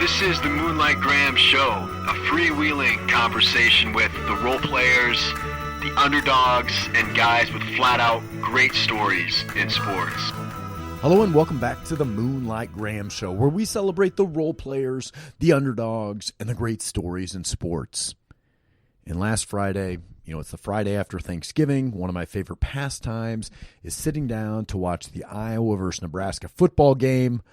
This is the Moonlight Graham Show, a freewheeling conversation with the role players, the underdogs, and guys with flat-out great stories in sports. Hello and welcome back to the Moonlight Graham Show, where we celebrate the role players, the underdogs, and the great stories in sports. And last Friday, it's the Friday after Thanksgiving. One of my favorite pastimes is sitting down to watch the Iowa versus Nebraska football game.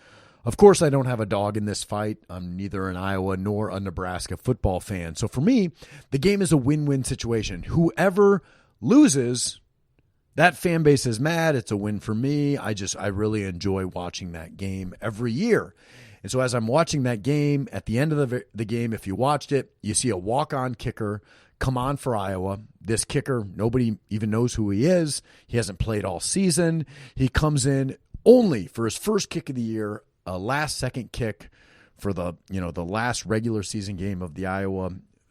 Of course, I don't have a dog in this fight. I'm neither an Iowa nor a Nebraska football fan. So for me, the game is a win-win situation. Whoever loses, that fan base is mad. It's a win for me. I really enjoy watching that game every year. And so as I'm watching that game, at the end of the game, if you watched it, you see a walk-on kicker come on for Iowa. This kicker, nobody even knows who he is. He hasn't played all season. He comes in only for his first kick of the year, a last-second kick for the last regular season game of the Iowa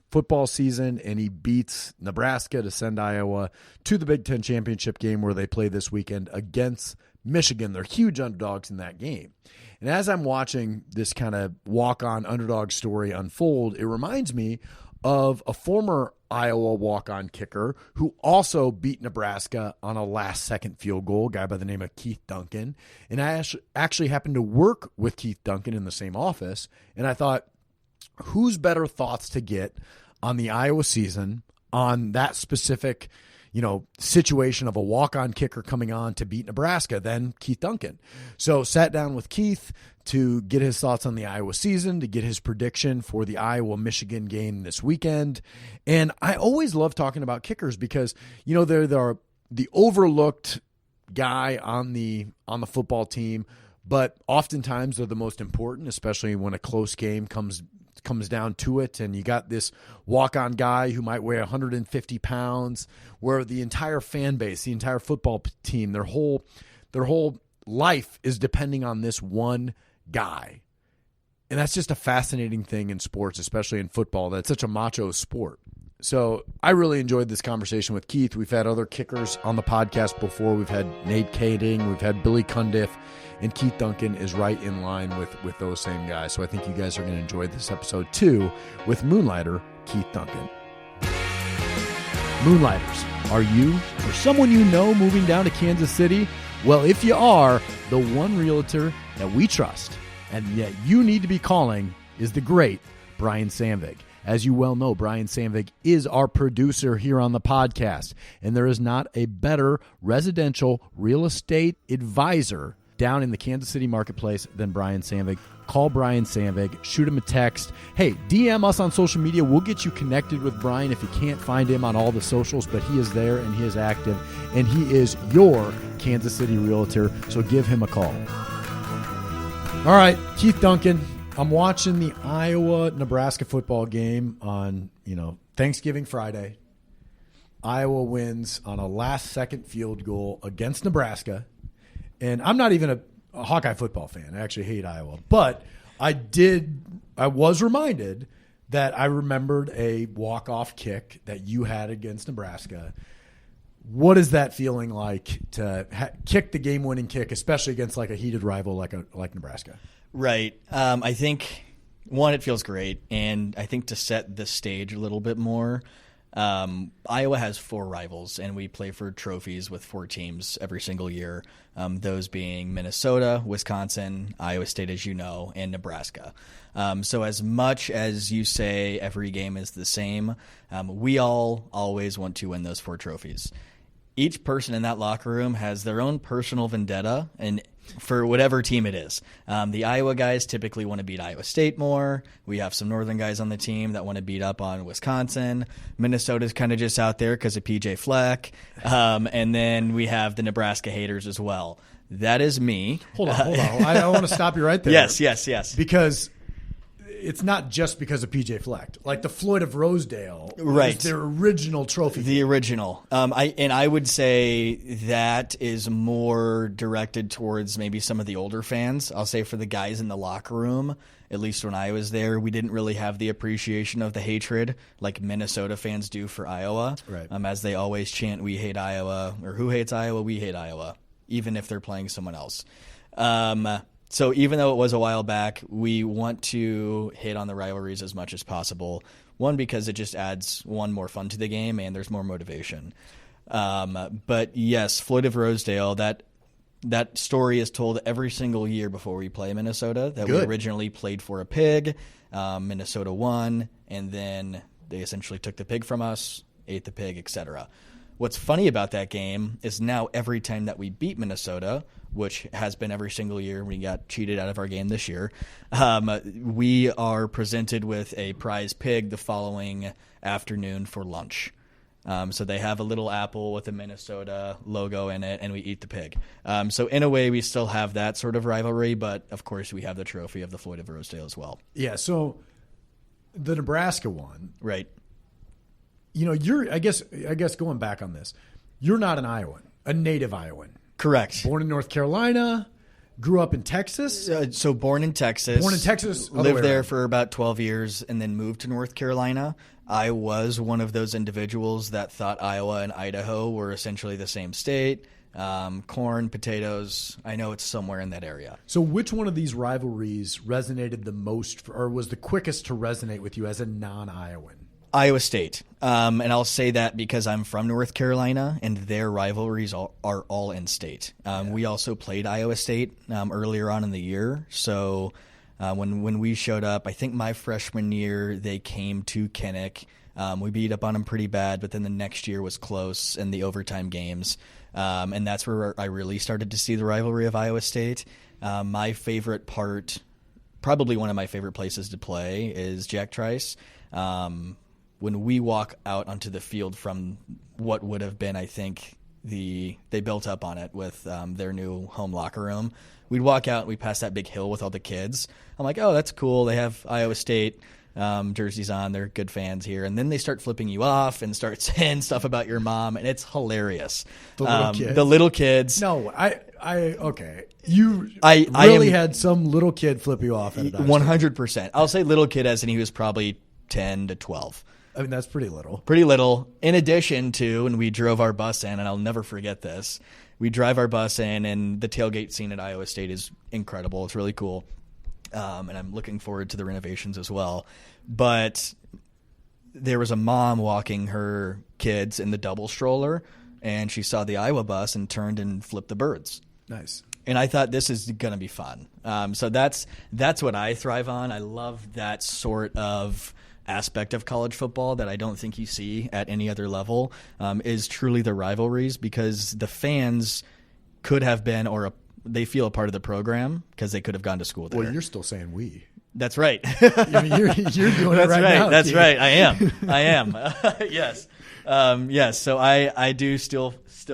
football season, and he beats Nebraska to send Iowa to the Big Ten championship game where they play this weekend against Michigan. They're huge underdogs in that game. And as I'm watching this kind of walk-on underdog story unfold, it reminds me of a former Iowa walk-on kicker who also beat Nebraska on a last-second field goal, a guy by the name of Keith Duncan. And I actually happened to work with Keith Duncan in the same office, and I thought, whose better thoughts to get on the Iowa season, on that specific situation of a walk-on kicker coming on to beat Nebraska than Keith Duncan. So sat down with Keith to get his thoughts on the Iowa season, to get his prediction for the Iowa-Michigan game this weekend. And I always love talking about kickers because, they're the overlooked guy on the football team, but oftentimes they're the most important, especially when a close game comes down to it, and you got this walk-on guy who might weigh 150 pounds, where the entire fan base, the entire football team, their whole life is depending on this one guy. And that's just a fascinating thing in sports, especially in football. That's such a macho sport. So I really enjoyed this conversation with Keith. We've had other kickers on the podcast before. We've had Nate Kading, we've had Billy Cundiff, and Keith Duncan is right in line with those same guys. So I think you guys are going to enjoy this episode too with Moonlighter Keith Duncan. Moonlighters, are you or someone you know moving down to Kansas City? Well, if you are, the one realtor that we trust and yet you need to be calling is the great Brian Samvig. As you well know, Brian Samvig is our producer here on the podcast, and there is not a better residential real estate advisor down in the Kansas City marketplace than Brian Samvig. Call Brian Samvig, shoot him a text. Hey, DM us on social media. We'll get you connected with Brian if you can't find him on all the socials, but he is there and he is active, and he is your Kansas City realtor, so give him a call. All right, Keith Duncan. I'm watching the Iowa-Nebraska football game on, Thanksgiving Friday. Iowa wins on a last-second field goal against Nebraska. And I'm not even a Hawkeye football fan. I actually hate Iowa. But I was reminded that I remembered a walk-off kick that you had against Nebraska. What is that feeling like to kick the game-winning kick, especially against like a heated rival like Nebraska? Right. I think, one, it feels great, and I think to set the stage a little bit more, Iowa has 4 rivals, and we play for trophies with 4 teams every single year, those being Minnesota, Wisconsin, Iowa State, as you know, and Nebraska. So as much as you say every game is the same, we all always want to win those 4 trophies. Each person in that locker room has their own personal vendetta, and for whatever team it is. The Iowa guys typically want to beat Iowa State more. We have some northern guys on the team that want to beat up on Wisconsin. Minnesota's kind of just out there because of PJ Fleck. And then we have the Nebraska haters as well. That is me. Hold on. I want to stop you right there. Yes. Because it's not just because of PJ Fleck. Like the Floyd of Rosedale right. was their original trophy. The original. I would say that is more directed towards maybe some of the older fans. I'll say for the guys in the locker room, at least when I was there, we didn't really have the appreciation of the hatred like Minnesota fans do for Iowa. Right. As they always chant, we hate Iowa, or who hates Iowa, we hate Iowa, even if they're playing someone else. So even though it was a while back, we want to hit on the rivalries as much as possible. One, because it just adds one more fun to the game and there's more motivation. But yes, Floyd of Rosedale, that story is told every single year before we play Minnesota, that Good. we originally played for a pig. Minnesota won, and then they essentially took the pig from us, ate the pig, etc. What's funny about that game is now every time that we beat Minnesota, which has been every single year, we got cheated out of our game this year, we are presented with a prize pig the following afternoon for lunch. So they have a little apple with a Minnesota logo in it, and we eat the pig. So in a way, we still have that sort of rivalry, but of course we have the trophy of the Floyd of Rosedale as well. Yeah, so the Nebraska one, Right. you know, you're I guess going back on this, you're not an Iowan, a native Iowan. Correct. Born in North Carolina, grew up in Texas. So born in Texas. other way Lived there around. for about 12 years, and then moved to North Carolina. I was one of those individuals that thought Iowa and Idaho were essentially the same state. Corn, potatoes, I know it's somewhere in that area. So which one of these rivalries resonated the most or was the quickest to resonate with you as a non-Iowan? Iowa State. And I'll say that because I'm from North Carolina, and their rivalries are all in-state. We also played Iowa State earlier on in the year. So when we showed up, I think my freshman year, they came to Kinnick. We beat up on them pretty bad, but then the next year was close in the overtime games. And that's where I really started to see the rivalry of Iowa State. My favorite part, probably one of my favorite places to play, is Jack Trice. When we walk out onto the field from what would have been, I think, they built up on it with their new home locker room. We'd walk out and we'd pass that big hill with all the kids. I'm like, oh, that's cool. They have Iowa State jerseys on. They're good fans here. And then they start flipping you off and start saying stuff about your mom, and it's hilarious. The little kids. No, okay. You I really am- had some little kid flip you off at 100%. I'll say little kid as in he was probably 10 to 12. I mean, that's pretty little. Pretty little. In addition to, and we drove our bus in, and I'll never forget this, we drive our bus in, and the tailgate scene at Iowa State is incredible. It's really cool. And I'm looking forward to the renovations as well. But there was a mom walking her kids in the double stroller, and she saw the Iowa bus and turned and flipped the birds. Nice. And I thought this is going to be fun. So that's what I thrive on. I love that sort of aspect of college football that I don't think you see at any other level, is truly the rivalries, because the fans could have been, they feel a part of the program because they could have gone to school there. Well, you're still saying we. That's right. I mean, you're doing it right now. That's Keith. right. I am. Yes. Yes. So I do still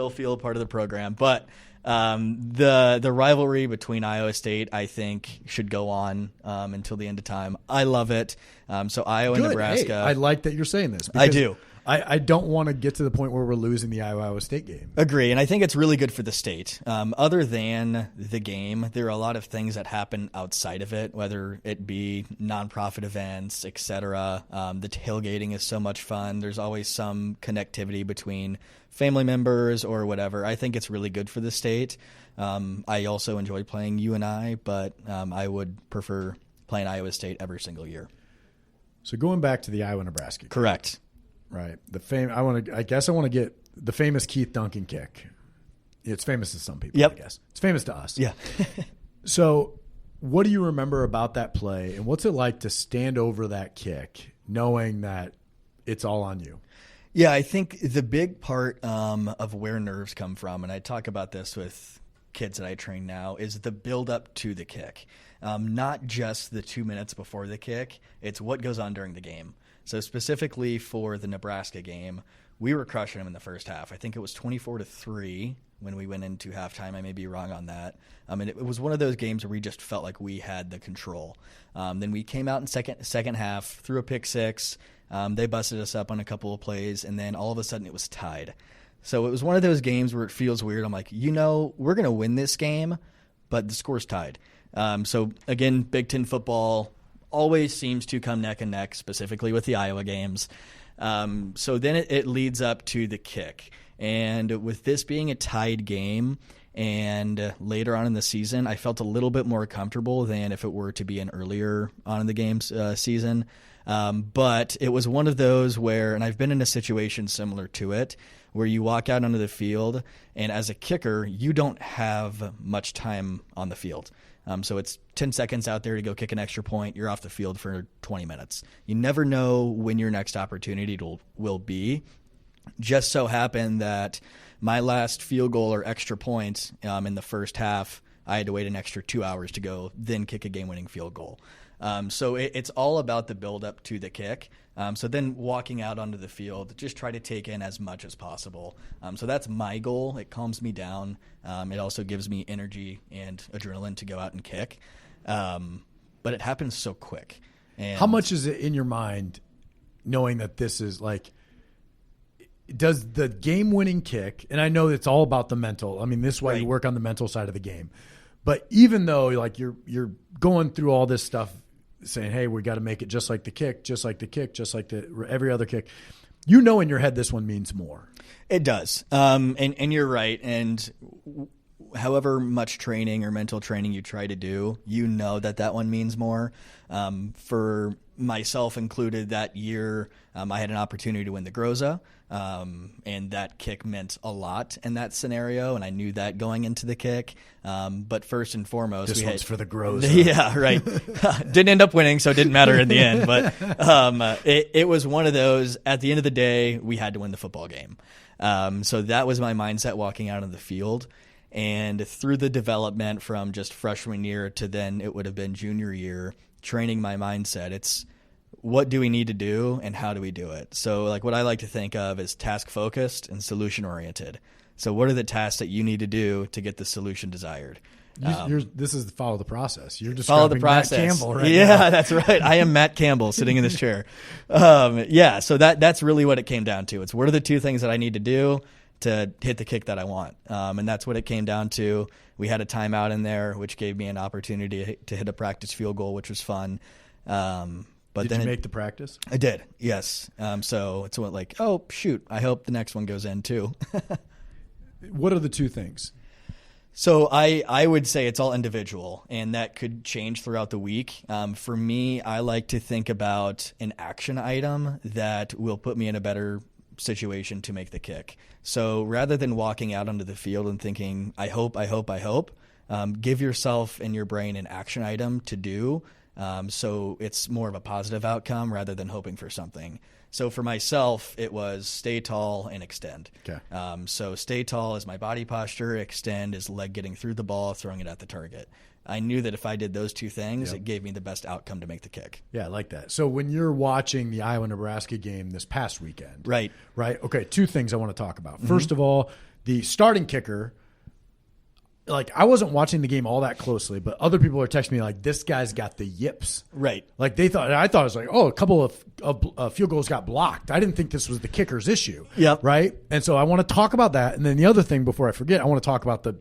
feel a part of the program, but the rivalry between Iowa State, I think, should go on until the end of time. I love it. So Iowa and Good. Nebraska. Hey, I like that you're saying this. I do. I don't want to get to the point where we're losing the Iowa State game. Agree, and I think it's really good for the state. Other than the game, there are a lot of things that happen outside of it, whether it be nonprofit events, etc. The tailgating is so much fun. There's always some connectivity between family members or whatever. I think it's really good for the state. I also enjoy playing UNI, but I would prefer playing Iowa State every single year. So going back to the Iowa-Nebraska game. Correct. Right. I guess I want to get the famous Keith Duncan kick. It's famous to some people, Yep. I guess. It's famous to us. Yeah. So what do you remember about that play, and what's it like to stand over that kick knowing that it's all on you? Yeah, I think the big part of where nerves come from, and I talk about this with kids that I train now, is the build up to the kick. Not just the 2 minutes before the kick, it's what goes on during the game. So specifically for the Nebraska game, we were crushing them in the first half. I think it was 24-3 when we went into halftime. I may be wrong on that. And it was one of those games where we just felt like we had the control. Then we came out in second half, threw a pick six. They busted us up on a couple of plays, and then all of a sudden it was tied. So it was one of those games where it feels weird. I'm like, we're going to win this game, but the score's tied. So again, Big Ten football always seems to come neck and neck, specifically with the Iowa games. So then it leads up to the kick. And with this being a tied game, and later on in the season, I felt a little bit more comfortable than if it were to be an earlier on in the game's season. But it was one of those where, and I've been in a situation similar to it, where you walk out onto the field, and as a kicker, you don't have much time on the field. So it's 10 seconds out there to go kick an extra point. You're off the field for 20 minutes. You never know when your next opportunity will be. Just so happened that my last field goal or extra point in the first half, I had to wait an extra 2 hours to go, then kick a game-winning field goal. So it's all about the build-up to the kick. So then walking out onto the field, just try to take in as much as possible. So that's my goal. It calms me down. It also gives me energy and adrenaline to go out and kick. But it happens so quick. And how much is it in your mind knowing that this is like – does the game-winning kick, and I know it's all about the mental. I mean, this is why you work on the mental side of the game. But even though like you're going through all this stuff saying, hey, we got to make it just like the kick, just like the kick, just like every other kick, you know in your head this one means more. It does. And you're right. And however much training or mental training you try to do, you know that one means more. For myself included that year, I had an opportunity to win the Groza. And that kick meant a lot in that scenario, and I knew that going into the kick. But first and foremost, this one's for the Groza. Yeah, right. Didn't end up winning, so it didn't matter in the end. But it was one of those. At the end of the day, we had to win the football game. So that was my mindset walking out on the field. And through the development from just freshman year to then it would have been junior year, training my mindset, it's what do we need to do and how do we do it? So like what I like to think of is task focused and solution oriented. So what are the tasks that you need to do to get the solution desired? This is follow the process. You're just follow the process. Matt Campbell right now. Yeah, that's right. I am Matt Campbell sitting in this chair. So that's really what it came down to. It's what are the two things that I need to do to hit the kick that I want? And that's what it came down to. We had a timeout in there, which gave me an opportunity to hit a practice field goal, which was fun. But did you make the practice? I did, yes. So it's what like, oh, shoot, I hope the next one goes in too. What are the two things? So I would say it's all individual, and that could change throughout the week. For me, I like to think about an action item that will put me in a better situation to make the kick. So rather than walking out onto the field and thinking, I hope, give yourself and your brain an action item to do. So it's more of a positive outcome rather than hoping for something. So for myself, it was stay tall and extend. Okay. So stay tall is my body posture. Extend is leg getting through the ball, throwing it at the target. I knew that if I did those two things, it gave me the best outcome to make the kick. Yeah, I like that. So when you're watching the Iowa-Nebraska game this past weekend. Right. Okay, two things I want to talk about. Mm-hmm. First of all, the starting kicker, like I wasn't watching the game all that closely, but other people are texting me like, this guy's got the yips. Right. Like I thought it was like, oh, a couple of field goals got blocked. I didn't think this was the kicker's issue. Yep. Right. And so I want to talk about that. And then the other thing before I forget, I want to talk about the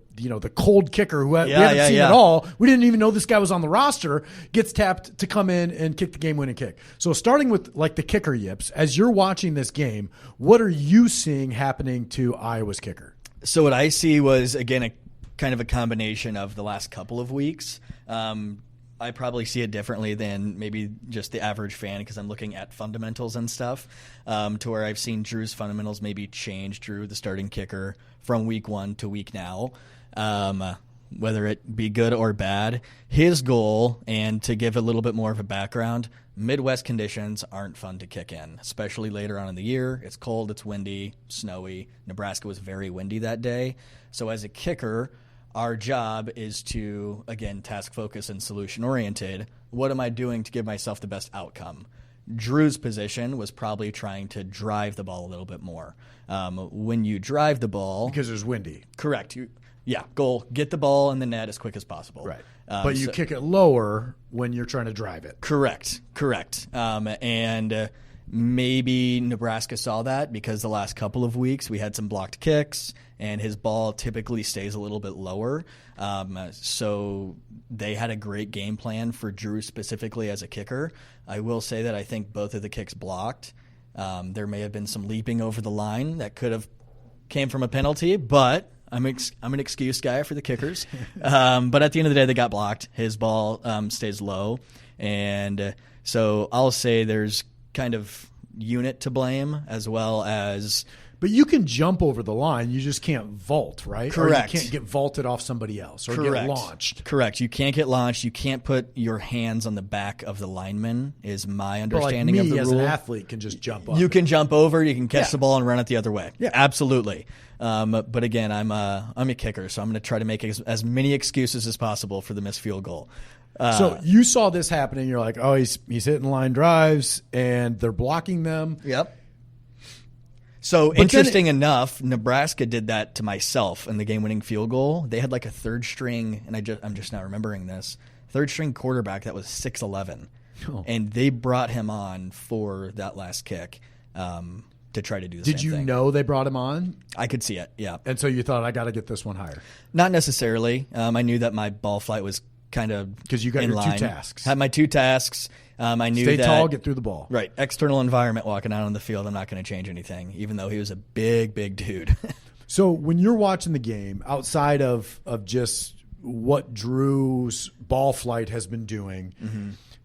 cold kicker who we haven't seen at all. We didn't even know this guy was on the roster, gets tapped to come in and kick the game winning kick. So starting with like the kicker yips, as you're watching this game, what are you seeing happening to Iowa's kicker? So what I see was, again, kind of a combination of the last couple of weeks. I probably see it differently than maybe just the average fan because I'm looking at fundamentals and stuff, to where I've seen Drew's fundamentals maybe change. Drew, the starting kicker, from week one to week now, whether it be good or bad. His goal, and to give a little bit more of a background, Midwest conditions aren't fun to kick in, especially later on in the year. It's cold, it's windy, snowy. Nebraska was very windy that day. So as a kicker, our job is to, again, task focused and solution oriented. What am I doing to give myself the best outcome? Drew's position was probably trying to drive the ball a little bit more. When you drive the ball, because it was windy. Correct. Goal, get the ball in the net as quick as possible. Right. But you kick it lower when you're trying to drive it. Correct. And maybe Nebraska saw that because the last couple of weeks we had some blocked kicks and his ball typically stays a little bit lower. So they had a great game plan for Drew specifically as a kicker. I will say that I think both of the kicks blocked There may have been some leaping over the line that could have came from a penalty, but I'm an excuse guy for the kickers. But at the end of the day, they got blocked. His ball stays low. And so I'll say there's kind of unit to blame as well as... But you can jump over the line. You just can't vault, right? Correct. Or you can't get vaulted off somebody else or Correct. get launched. Correct. You can't get launched. You can't put your hands on the back of the lineman is my understanding but like of me the as rule. an athlete can just jump up. You can jump over. You can catch Yeah. the ball and run it the other way. Yeah. Absolutely. But again, I'm a kicker, so I'm going to try to make as many excuses as possible for the missed field goal. So you saw this happening. You're like, oh, he's hitting line drives, and they're blocking them. Yep. So interesting enough, Nebraska did that to myself in the game-winning field goal. They had like a third string, and I'm just now remembering this, third string quarterback that was 6'11", and they brought him on for that last kick to try to do the same thing. Did you know they brought him on? I could see it, yeah. And so you thought, I got to get this one higher. Not necessarily. I knew that my ball flight was kind of because you got in your line. two tasks. Had my two tasks. I knew Stay that, tall, get through the ball. Right. External environment walking out on the field, I'm not going to change anything, even though he was a big, big dude. So when you're watching the game, outside of just what Drew's ball flight has been doing,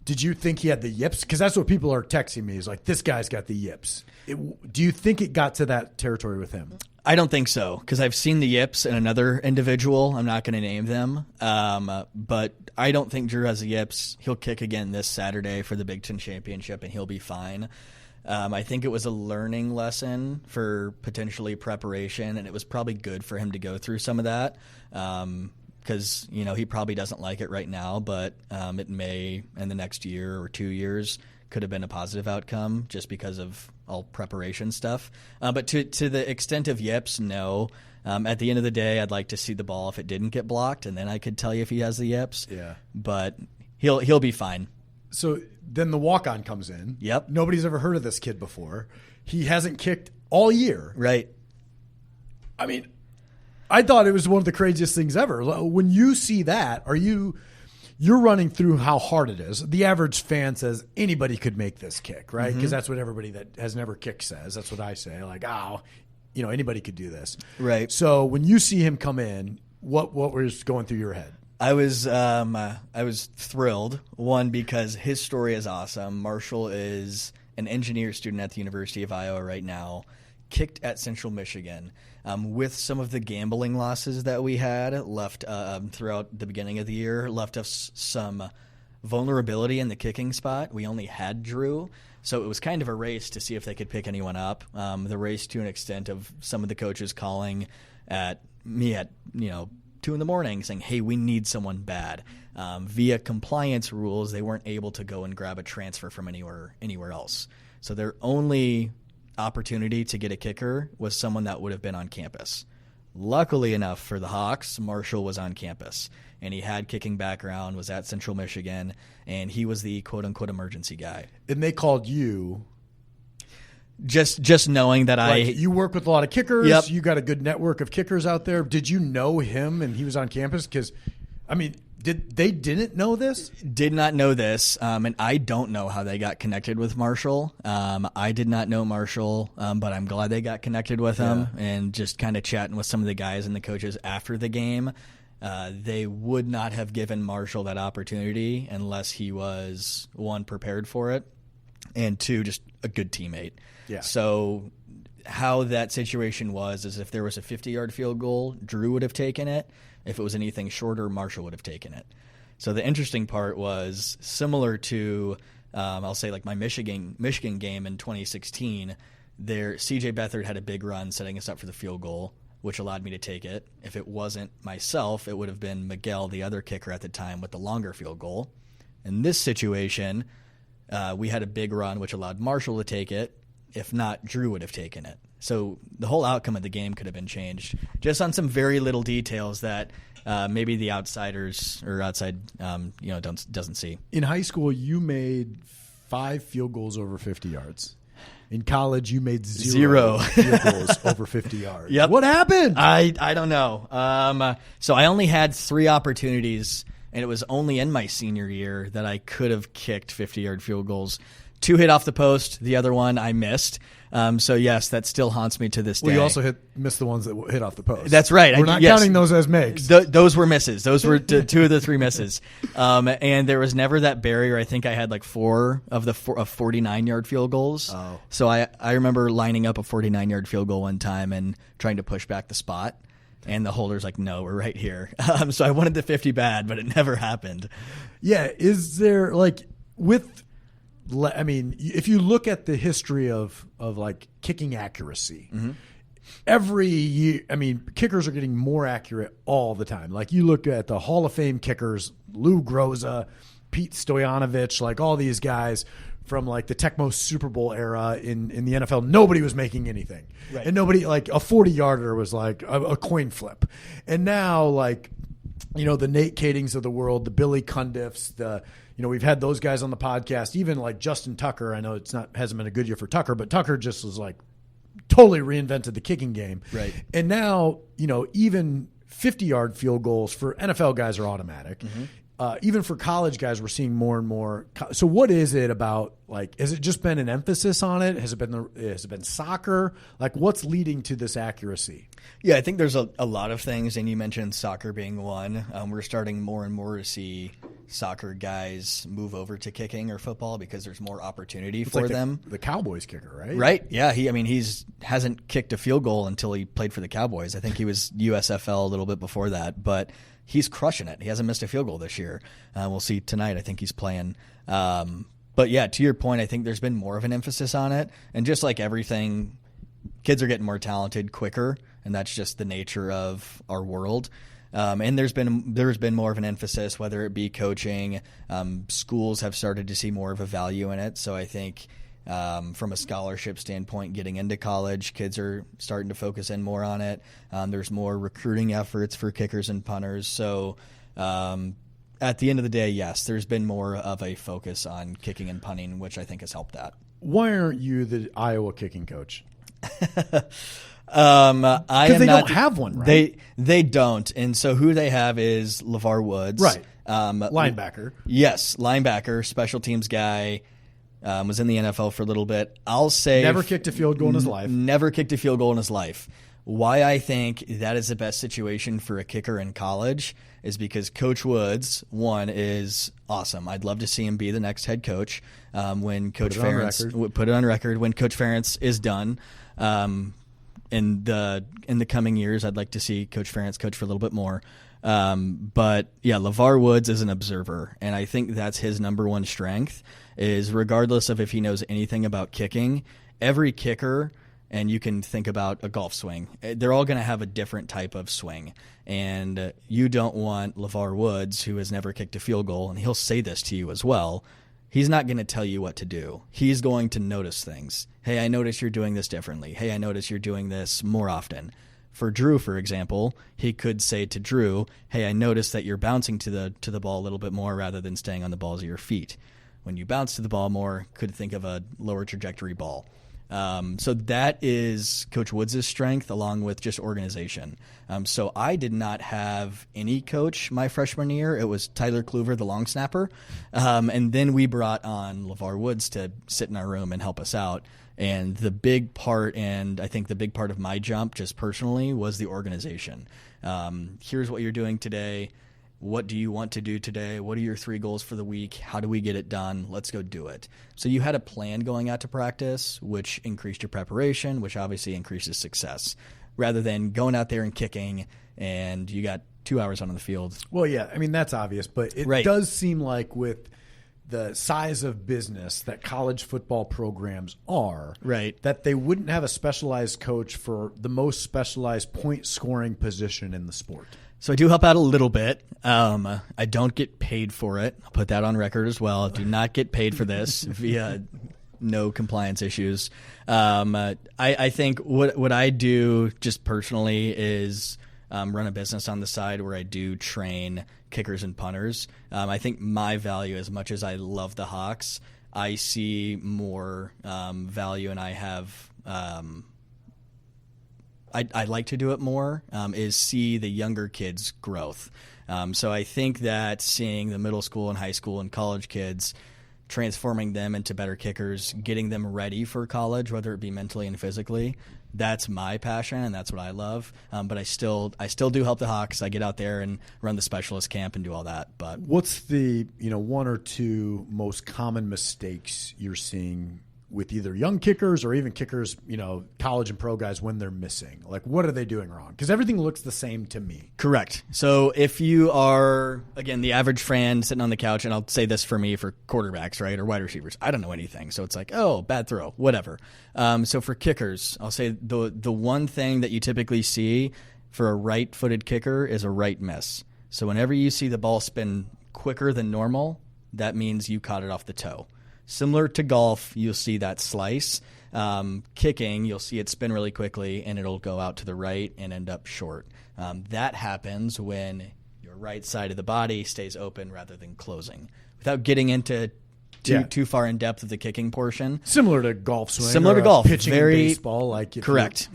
did you think he had the yips? Because that's what people are texting me is like, this guy's got the yips. Do you think it got to that territory with him? I don't think so, because I've seen the yips in another individual. I'm not going to name them. But I don't think Drew has the yips. He'll kick again this Saturday for the Big Ten Championship, and he'll be fine. I think it was a learning lesson for potentially preparation, and it was probably good for him to go through some of that because he probably doesn't like it right now, but it may in the next year or 2 years could have been a positive outcome just because of all preparation stuff. But to the extent of yips, no. At the end of the day, I'd like to see the ball if it didn't get blocked, and then I could tell you if he has the yips. Yeah. But he'll be fine. So then the walk-on comes in. Yep. Nobody's ever heard of this kid before. He hasn't kicked all year. Right. I mean, I thought it was one of the craziest things ever. When you see that, you're running through how hard it is. The average fan says anybody could make this kick, right? Because that's what everybody that has never kicked says. That's what I say. Like, anybody could do this. Right. So when you see him come in, what was going through your head? I was thrilled. One, because his story is awesome. Marshall is an engineer student at the University of Iowa right now, kicked at Central Michigan. With some of the gambling losses that we had left throughout the beginning of the year, left us some vulnerability in the kicking spot. We only had Drew, so it was kind of a race to see if they could pick anyone up. The race to an extent of some of the coaches calling at me at 2 a.m. saying, hey, we need someone bad. Via compliance rules, they weren't able to go and grab a transfer from anywhere else. So their only opportunity to get a kicker was someone that would have been on campus. Luckily enough for the Hawks, Marshall was on campus, and he had kicking background, was at Central Michigan, and he was the quote-unquote emergency guy. And they called you. Just knowing that you work with a lot of kickers. Yep. You got a good network of kickers out there. Did you know him and he was on campus? Because, they didn't know this? Did not know this, and I don't know how they got connected with Marshall. I did not know Marshall, but I'm glad they got connected with him. And just kind of chatting with some of the guys and the coaches after the game, they would not have given Marshall that opportunity unless he was, one, prepared for it, and two, just a good teammate. Yeah. So how that situation was is if there was a 50-yard field goal, Drew would have taken it. If it was anything shorter, Marshall would have taken it. So the interesting part was similar to, I'll say like my Michigan game in 2016. There, C.J. Beathard had a big run setting us up for the field goal, which allowed me to take it. If it wasn't myself, it would have been Miguel, the other kicker at the time, with the longer field goal. In this situation, we had a big run, which allowed Marshall to take it. If not, Drew would have taken it. So the whole outcome of the game could have been changed just on some very little details that maybe the outsiders or outside doesn't see. In high school, you made 5 field goals over 50 yards. In college, you made zero field goals over 50 yards. Yep. What happened? I don't know. So I only had 3 opportunities, and it was only in my senior year that I could have kicked 50-yard field goals. 2 hit off the post. The other one I missed. So yes, that still haunts me to this day. Well, you also missed the ones that hit off the post. That's right. We're not counting those as makes. Those were misses. Those were 2 of the 3 misses. And there was never that barrier. I think I had like 4 of 49-yard field goals. Oh. So I remember lining up a 49-yard field goal one time and trying to push back the spot. And the holder's like, no, we're right here. So I wanted the 50 bad, but it never happened. Yeah. Is there if you look at the history of like kicking accuracy, every year, kickers are getting more accurate all the time. Like you look at the Hall of Fame kickers, Lou Groza, Pete Stoyanovich, like all these guys from like the Tecmo Super Bowl era in the NFL, nobody was making anything. Right. And nobody, like a 40-yarder was like a coin flip. And now like, the Nate Kadings of the world, the Billy Cundiffs, we've had those guys on the podcast, even like Justin Tucker. I know hasn't been a good year for Tucker, but Tucker just was like totally reinvented the kicking game. Right. And now, even 50-yard field goals for NFL guys are automatic. Even for college guys, we're seeing more and more. So what is it about, like, has it just been an emphasis on it? Has it been soccer? Like, what's leading to this accuracy? Yeah, I think there's a lot of things, and you mentioned soccer being one. We're starting more and more to see soccer guys move over to kicking or football because there's more opportunity for them. The Cowboys kicker, right? Right. Yeah. He's hasn't kicked a field goal until he played for the Cowboys. I think he was USFL a little bit before that, but he's crushing it. He hasn't missed a field goal this year. We'll see tonight. I think he's playing. But yeah, to your point, I think there's been more of an emphasis on it. And just like everything, kids are getting more talented quicker, and that's just the nature of our world. And there's been more of an emphasis, whether it be coaching. Schools have started to see more of a value in it. So I think from a scholarship standpoint, getting into college, kids are starting to focus in more on it. There's more recruiting efforts for kickers and punters. So at the end of the day, yes, there's been more of a focus on kicking and punting, which I think has helped that. Why aren't you the Iowa kicking coach? Because they don't have one, right? They don't, and so who they have is LeVar Woods, right? Linebacker, yes, linebacker, special teams guy. Was in the NFL for a little bit. I'll say never kicked a field goal in his life. Never kicked a field goal in his life. Why I think that is the best situation for a kicker in college is because Coach Woods, one, is awesome. I'd love to see him be the next head coach when Coach Ferentz put it on record when Coach Ferentz is done. In the coming years, I'd like to see Coach Ferentz coach for a little bit more. But yeah, LeVar Woods is an observer, and I think that's his number one strength. Is regardless of if he knows anything about kicking, every kicker, and you can think about a golf swing, they're all going to have a different type of swing. And you don't want LeVar Woods, who has never kicked a field goal, and he'll say this to you as well, he's not going to tell you what to do. He's going to notice things. Hey, I notice you're doing this differently. Hey, I notice you're doing this more often. For Drew, for example, he could say to Drew, hey, I noticed that you're bouncing to the ball a little bit more rather than staying on the balls of your feet. When you bounce to the ball more, could think of a lower trajectory ball. So that is Coach Woods' strength along with just organization. So I did not have any coach my freshman year. It was Tyler Kluver, the long snapper. And then we brought on LeVar Woods to sit in our room and help us out. And the big part, and I think the big part of my jump just personally, was the organization. Here's what you're doing today. What do you want to do today? What are your 3 goals for the week? How do we get it done? Let's go do it. So you had a plan going out to practice, which increased your preparation, which obviously increases success, rather than going out there and kicking and you got 2 hours on the field. Well, yeah, I mean, that's obvious, but it does seem like with the size of business that college football programs are, right, that they wouldn't have a specialized coach for the most specialized point scoring position in the sport. So I do help out a little bit. I don't get paid for it. I'll put that on record as well. I do not get paid for this via no compliance issues. I think what I do just personally is run a business on the side where I do train kickers and punters. I think my value, as much as I love the Hawks, I see more value, and I have I like to do it more, is see the younger kids' growth. So I think that seeing the middle school and high school and college kids transforming them into better kickers, getting them ready for college, whether it be mentally and physically. That's my passion, and that's what I love. But I still do help the Hawks. I get out there and run the specialist camp and do all that. But what's the one or two most common mistakes you're seeing with either young kickers or even kickers, college and pro guys when they're missing? Like, what are they doing wrong? Because everything looks the same to me. Correct. So if you are, again, the average fan sitting on the couch, and I'll say this for me for quarterbacks, right, or wide receivers, I don't know anything. So it's like, oh, bad throw, whatever. So for kickers, I'll say the one thing that you typically see for a right-footed kicker is a right miss. So whenever you see the ball spin quicker than normal, that means you caught it off the toe. Similar to golf, you'll see that slice. Kicking, you'll see it spin really quickly, and it'll go out to the right and end up short. That happens when your right side of the body stays open rather than closing. Without getting into too far in depth of the kicking portion. Similar to golf swing. Similar to golf. Pitching Very, baseball. Correct.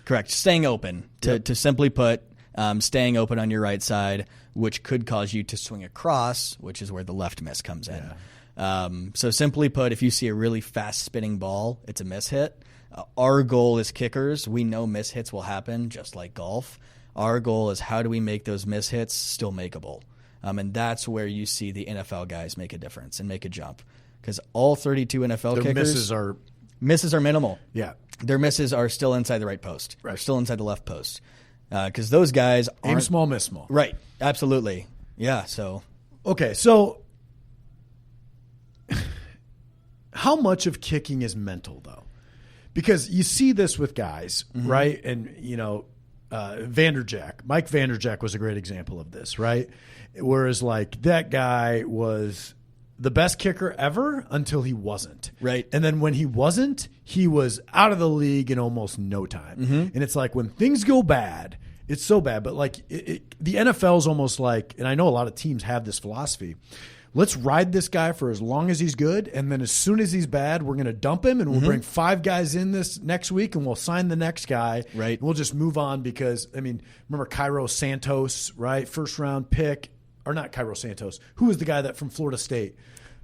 Correct. Staying open. To simply put, staying open on your right side, which could cause you to swing across, which is where the left miss comes in. Yeah. So simply put, if you see a really fast spinning ball, it's a miss hit. Our goal as kickers, we know miss hits will happen just like golf. Our goal is how do we make those miss hits still makeable? And that's where you see the NFL guys make a difference and make a jump. Because all 32 NFL Their kickers, misses are minimal. Yeah. Their misses are still inside the right post. Right. Or still inside the left post. Because those guys aren't... Aim small, miss small. Right. Absolutely. Yeah, so... Okay, so... How much of kicking is mental, though? Because you see this with guys, right? And, Vanderjack. Mike Vanderjack was a great example of this, right? Whereas, that guy was the best kicker ever until he wasn't. Right. And then when he wasn't, he was out of the league in almost no time. And it's like when things go bad, it's so bad. But, the NFL is almost like, and I know a lot of teams have this philosophy, let's ride this guy for as long as he's good, and then as soon as he's bad, we're going to dump him, and we'll bring 5 guys in this next week, and we'll sign the next guy. Right. And we'll just move on because, remember Cairo Santos, right? First-round pick. Or not Cairo Santos. Who was the guy that from Florida State?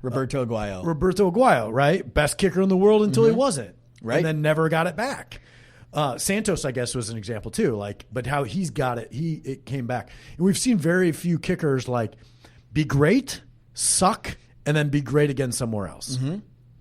Roberto Aguayo. Roberto Aguayo, right? Best kicker in the world until he wasn't. Right. And then never got it back. Santos, I guess, was an example too. But how he's got it, it came back. And we've seen very few kickers be great, suck, and then be great again somewhere else.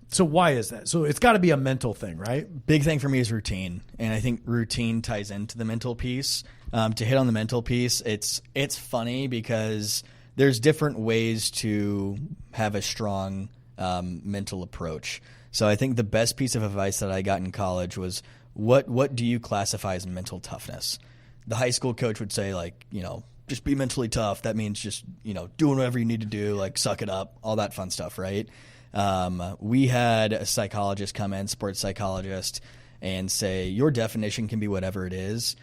So why is that? So it's got to be a mental thing, right? Big thing for me is routine, and I think routine ties into the mental piece. To hit on the mental piece, it's funny because there's different ways to have a strong mental approach. So I think the best piece of advice that I got in college was, what do you classify as mental toughness? The high school coach would say, just be mentally tough. That means just, doing whatever you need to do, suck it up, all that fun stuff, right? We had a psychologist come in, sports psychologist, and say, your definition can be whatever it is.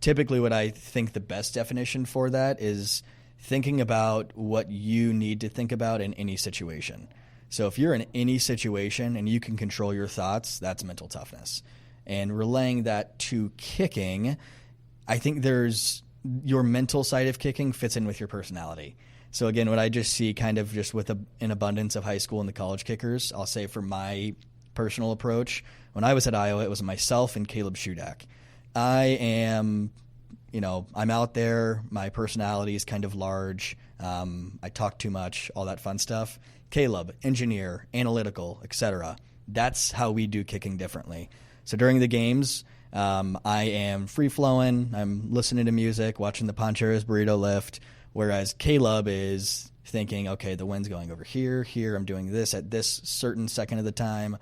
Typically what I think the best definition for that is thinking about what you need to think about in any situation. So if you're in any situation and you can control your thoughts, that's mental toughness. And relaying that to kicking, I think your mental side of kicking fits in with your personality. So again, what I just see kind of just with an abundance of high school and the college kickers, I'll say for my personal approach, when I was at Iowa, it was myself and Caleb Shudak. I am, I'm out there. My personality is kind of large. I talk too much, all that fun stuff. Caleb, engineer, analytical, etc. That's how we do kicking differently. So during the games, I am free-flowing. I'm listening to music, watching the Pancheros burrito lift, whereas Caleb is thinking, okay, the wind's going over here. I'm doing this at this certain second of the time.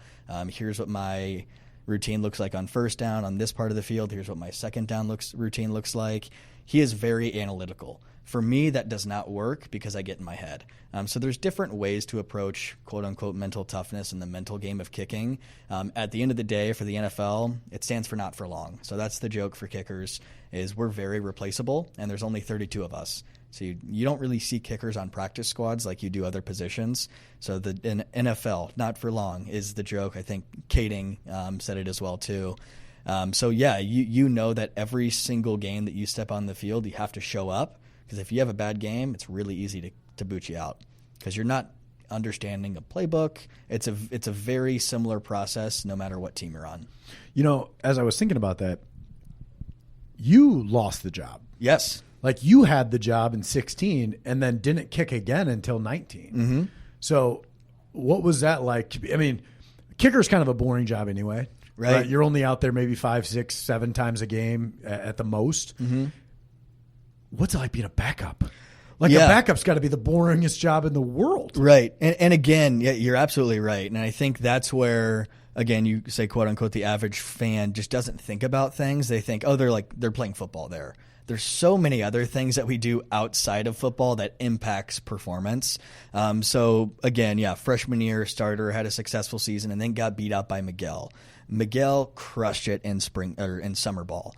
Here's what my routine looks like on first down on this part of the field. Here's what my second down routine looks like. He is very analytical. For me, that does not work because I get in my head. So there's different ways to approach quote-unquote mental toughness in the mental game of kicking. At the end of the day, for the NFL, it stands for not for long. So that's the joke for kickers, is we're very replaceable, and there's only 32 of us. So you don't really see kickers on practice squads like you do other positions. So the NFL, not for long, is the joke. I think Kading said it as well too. So yeah, you know that every single game that you step on the field, you have to show up, because if you have a bad game, it's really easy to boot you out because you're not understanding a playbook. It's a very similar process no matter what team you're on. As I was thinking about that, you lost the job. Yes. Like you had the job in 16 and then didn't kick again until 19. Mm-hmm. So what was that like? I mean, kicker's kind of a boring job anyway. Right. You're only out there maybe 5, 6, 7 times a game at the most. Mm-hmm. What's it like being a backup? A backup's got to be the boringest job in the world. Right. And again, you're absolutely right. And I think that's where, again, you say, quote unquote, the average fan just doesn't think about things. They think, oh, they're playing football there. There's so many other things that we do outside of football that impacts performance. So again, freshman year starter, had a successful season, and then got beat out by Miguel. Miguel crushed it in summer ball.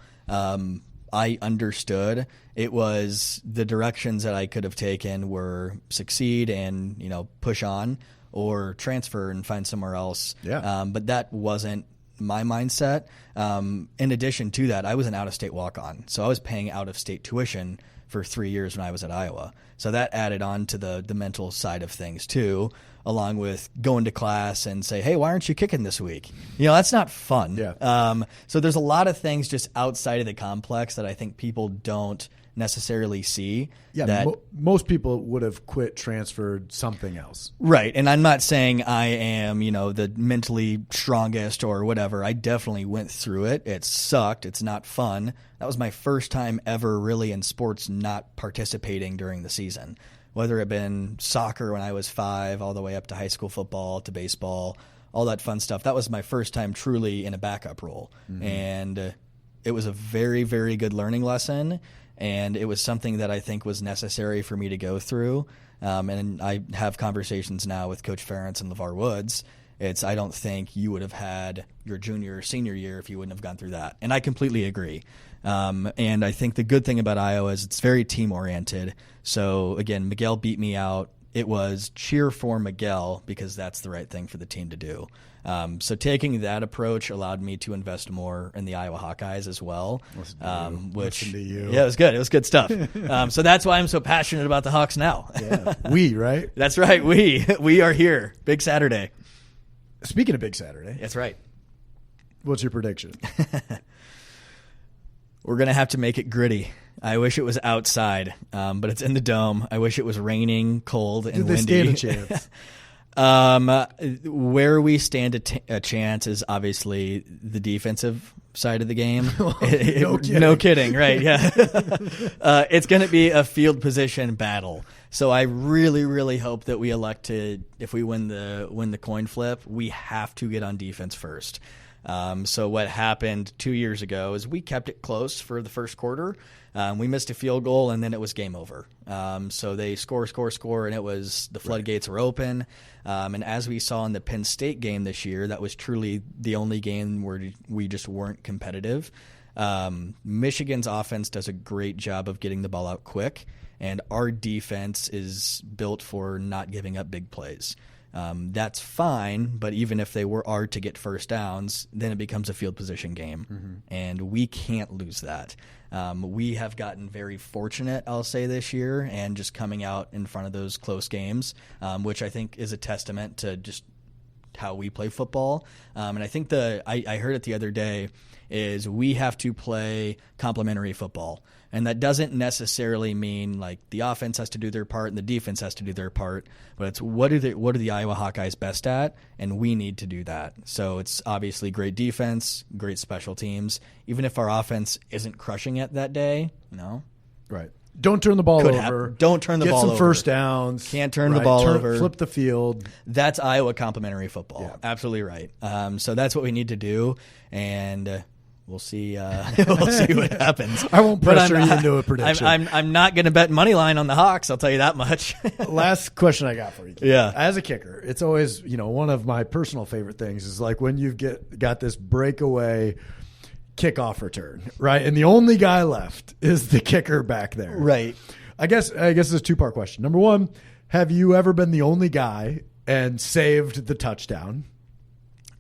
I understood it was the directions that I could have taken were succeed and push on or transfer and find somewhere else. Yeah. But that wasn't my mindset. In addition to that, I was an out-of-state walk-on, so I was paying out-of-state tuition for 3 years when I was at Iowa. So that added on to the mental side of things too, along with going to class and say, hey, why aren't you kicking this week? That's not fun. Yeah. So there's a lot of things just outside of the complex that I think people don't necessarily see. Yeah, most people would have quit, transferred, something else. Right, and I'm not saying I am, the mentally strongest or whatever. I definitely went through it. It sucked. It's not fun. That was my first time ever really in sports not participating during the season, whether it been soccer when I was 5 all the way up to high school football to baseball, all that fun stuff. That was my first time truly in a backup role, and it was a very, very good learning lesson. And it was something that I think was necessary for me to go through. And I have conversations now with Coach Ferentz and LeVar Woods. I don't think you would have had your junior or senior year if you wouldn't have gone through that. And I completely agree. And I think the good thing about Iowa is it's very team-oriented. So, again, Miguel beat me out. It was cheer for Miguel because that's the right thing for the team to do. So taking that approach allowed me to invest more in the Iowa Hawkeyes as well. Listen to you. Yeah, it was good. It was good stuff. So that's why I'm so passionate about the Hawks now. Yeah. We, right? That's right. We are here. Big Saturday. Speaking of Big Saturday. That's right. What's your prediction? We're going to have to make it gritty. I wish it was outside, but it's in the dome. I wish it was raining, cold, and windy. Do they stand a chance? Where we stand a chance is obviously the defensive side of the game. No kidding, right? Yeah. It's going to be a field position battle. So I really, really hope that we elect to, if we win the coin flip, we have to get on defense first. So what happened 2 years ago is we kept it close for the first quarter. We missed a field goal, and then it was game over. So they score, and it was the floodgates were open. And as we saw in the Penn State game this year, that was truly the only game where we just weren't competitive. Michigan's offense does a great job of getting the ball out quick, and our defense is built for not giving up big plays. That's fine, but even if they are to get first downs, then it becomes a field position game, and we can't lose that. We have gotten very fortunate, I'll say, this year, and just coming out in front of those close games, which I think is a testament to just how we play football. And I think I heard it the other day, is we have to play complementary football. And that doesn't necessarily mean like the offense has to do their part and the defense has to do their part, but it's what are the Iowa Hawkeyes best at, and we need to do that. So it's obviously great defense, great special teams. Even if our offense isn't crushing it that day, right. Don't turn the ball over. Don't turn the ball over. Get some first downs. Can't turn the ball over. Flip the field. That's Iowa complementary football. Yeah. Absolutely right. So that's what we need to do, and we'll see. We'll see what happens. I won't pressure you into a prediction. I'm not going to bet money line on the Hawks. I'll tell you that much. Last question I got for you. Yeah. As a kicker, it's always one of my personal favorite things is like when you've got this breakaway kickoff return, right? And the only guy left is the kicker back there, right? I guess it's a 2-part question. Number one, have you ever been the only guy and saved the touchdown?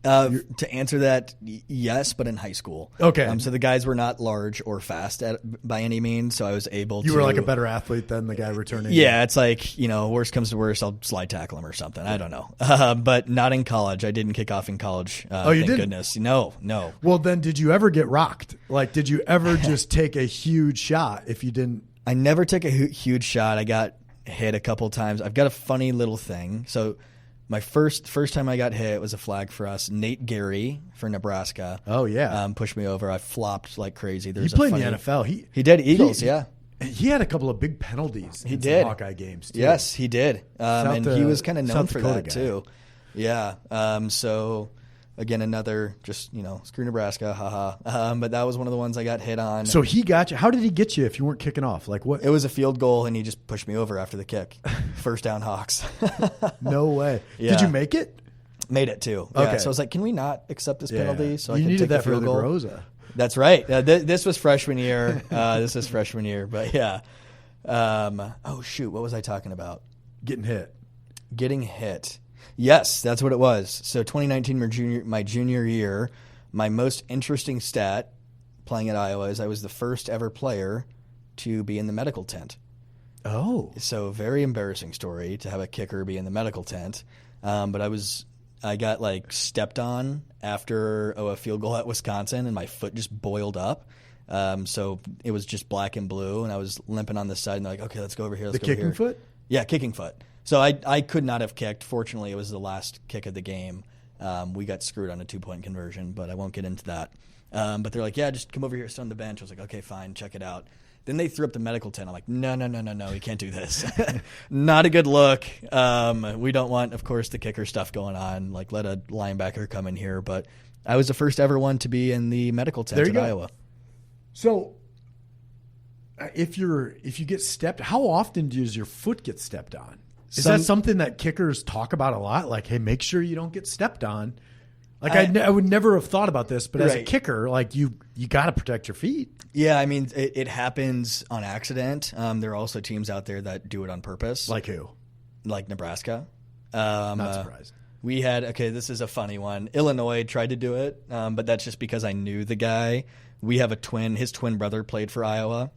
To answer that, yes, but in high school. Okay. So the guys were not large or fast by any means, so I was able to... You were like a better athlete than the guy returning? Yeah, it's like, worst comes to worst, I'll slide tackle him or something. I don't know. But not in college. I didn't kick off in college. Oh, you thank didn't? goodness. No. Well, then did you ever get rocked? Like, did you ever just take a huge shot if you didn't? I never took a huge shot. I got hit a couple times. I've got a funny little thing. So... my first time I got hit was a flag for us. Nate Gary for Nebraska. Oh, yeah. Pushed me over. I flopped like crazy. He played in the NFL. He did. Eagles, yeah. He had a couple of big penalties in some Hawkeye games, too. Yes, he did. And he was kind of known for that, too. Yeah. So, again, another just, screw Nebraska, haha. But that was one of the ones I got hit on. So he got you. How did he get you if you weren't kicking off? Like what? It was a field goal, and he just pushed me over after the kick. First down Hawks. No way. Yeah. Did you make it? Made it, too. Okay. Yeah. So I was like, can we not accept this penalty so I you can needed take that the for field the goal? Groza. That's right. This was freshman year. But yeah. Oh, shoot. What was I talking about? Getting hit. Yes, that's what it was. So 2019, my junior year, my most interesting stat playing at Iowa is I was the first ever player to be in the medical tent. Oh. So very embarrassing story to have a kicker be in the medical tent. But I got like stepped on after a field goal at Wisconsin, and my foot just boiled up. So it was just black and blue, and I was limping on the side, and they're like, okay, let's go over here. The kicking foot? Yeah, kicking foot. So I could not have kicked. Fortunately, it was the last kick of the game. We got screwed on a 2-point conversion, but I won't get into that. But they're like, yeah, just come over here, sit on the bench. I was like, okay, fine, check it out. Then they threw up the medical tent. I'm like, no, we can't do this. Not a good look. We don't want, of course, the kicker stuff going on. Like, let a linebacker come in here. But I was the first ever one to be in the medical tent at Iowa. So if you get stepped, how often does your foot get stepped on? Is that something that kickers talk about a lot? Like, hey, make sure you don't get stepped on. Like I would never have thought about this, but as a kicker, like you got to protect your feet. Yeah, I mean, it happens on accident. There are also teams out there that do it on purpose. Like who? Like Nebraska. Not surprised. We had, this is a funny one. Illinois tried to do it, but that's just because I knew the guy. We have his twin brother played for Iowa.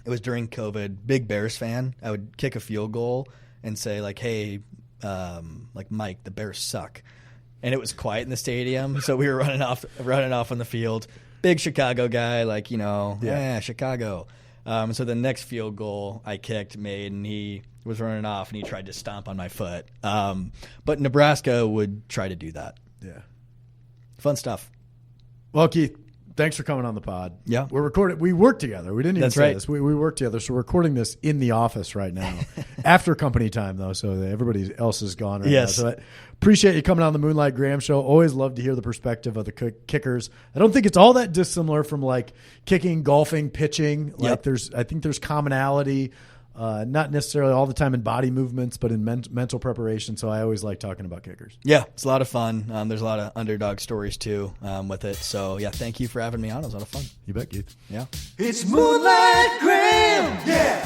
It was during COVID. Big Bears fan. I would kick a field goal and say, like, hey, like, Mike, the Bears suck. And it was quiet in the stadium, so we were running off on the field. Big Chicago guy, like, Chicago. So the next field goal I made, and he was running off, and he tried to stomp on my foot. But Nebraska would try to do that. Yeah. Fun stuff. Well, Keith, thanks for coming on the pod. Yeah. We're recording. We work together. We didn't even say right. this. We work together. So we're recording this in the office right now. After company time, though, so everybody else is gone right now. So I appreciate you coming on the Moonlight Graham Show. Always love to hear the perspective of the kickers. I don't think it's all that dissimilar from like kicking, golfing, pitching. Like I think there's commonality. Not necessarily all the time in body movements, but in mental preparation. So I always like talking about kickers. Yeah, it's a lot of fun. There's a lot of underdog stories, too, with it. So, yeah, thank you for having me on. It was a lot of fun. You bet, Keith. Yeah. It's Moonlight Graham, yeah.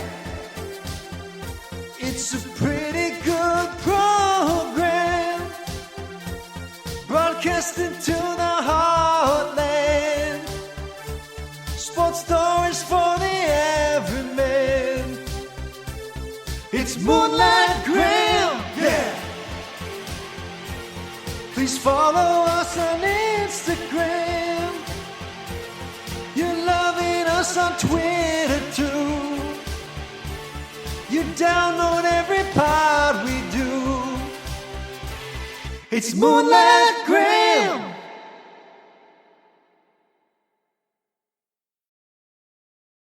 It's a pretty good program. Broadcasting to the heartland. Sports stories for the everyman. It's Moonlight Graham, yeah. Please follow us on Instagram. You're loving us on Twitter too. You download every pod we do. It's Moonlight Graham.